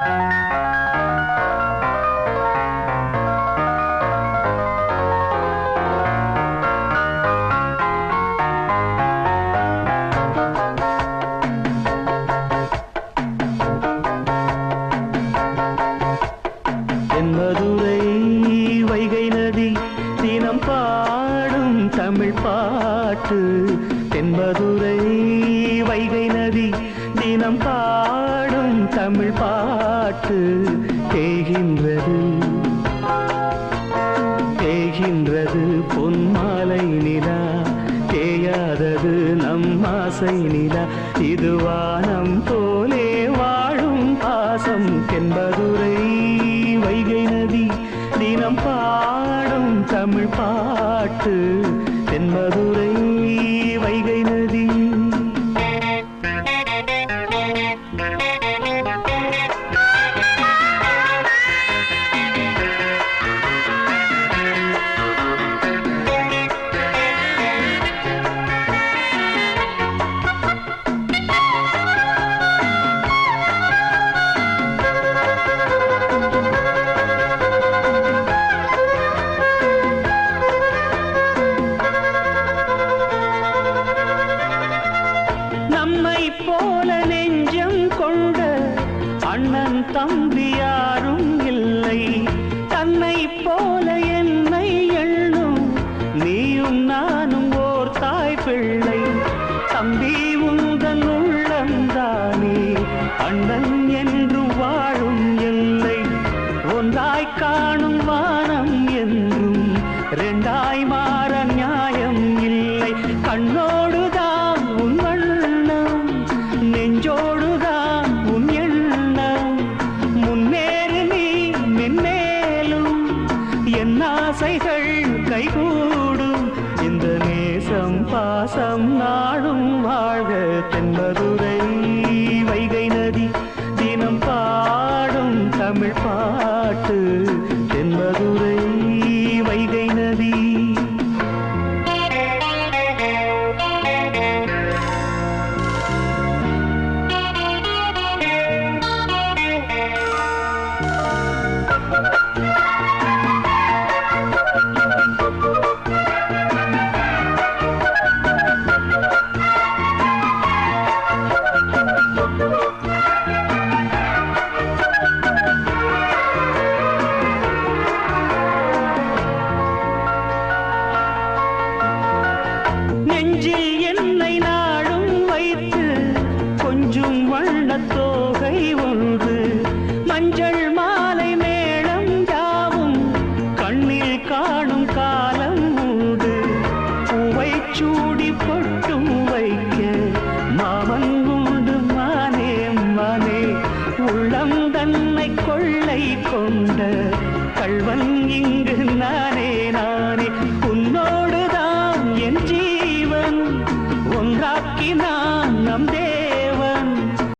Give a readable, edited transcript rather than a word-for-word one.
தென்மதுரை வைகை நதி தினம் பாடும் தமிழ் பாட்டு. தென்மதுரை வைகை நதி தினம் பாடும் தமிழ் பாட்டு. தேய்கின்றது தேய்கின்றது பொன்மாலை நிலா, தேயாதது நம் ஆசை நிலா. இது வானம் போலே வாழும் பாசம். தென்மதுரை வைகை நதி தினம் பாடும் தமிழ் பாட்டு. தென்மதுரை வைகை நதி. நம்மை போல நெஞ்சம் கொண்ட அண்ணன் தம்பி யாரும் இல்லை. தன்னை போல என்னை எண்ணும் நீயும் நானும் ஓர் தாய் பிள்ளை. தம்பி உந்தன் உள்ளந்தானே அண்ணன் என்று வாழும் எல்லை. ஒன்றாய் காணும் வானம் என்றும் ரெண்டாய் மாற நியாயம் இல்லை. கண்ணோடுதான் உன் வண்ணம், நெஞ்சோடுதான் உன் எண்ணம். முன்னேறு நீ மென்மேலும், என் ஆசைகள் கைகூடும். இந்த நேசம் பாசம் நாடும் வாழ்க. தென்மதுரை வைகை நதி தினம் பாடும் தமிழ் பாட்டு. தென்மதுரை வைகை நதி. நெஞ்சில் என்னை நாடும் வைத்து கொஞ்சம் வண்ணத்தோகை ஒன்று. மஞ்சள் மாலை மேளம் யாவும் கண்ணில் காணும் காலம் உண்டு. பூவை சூடி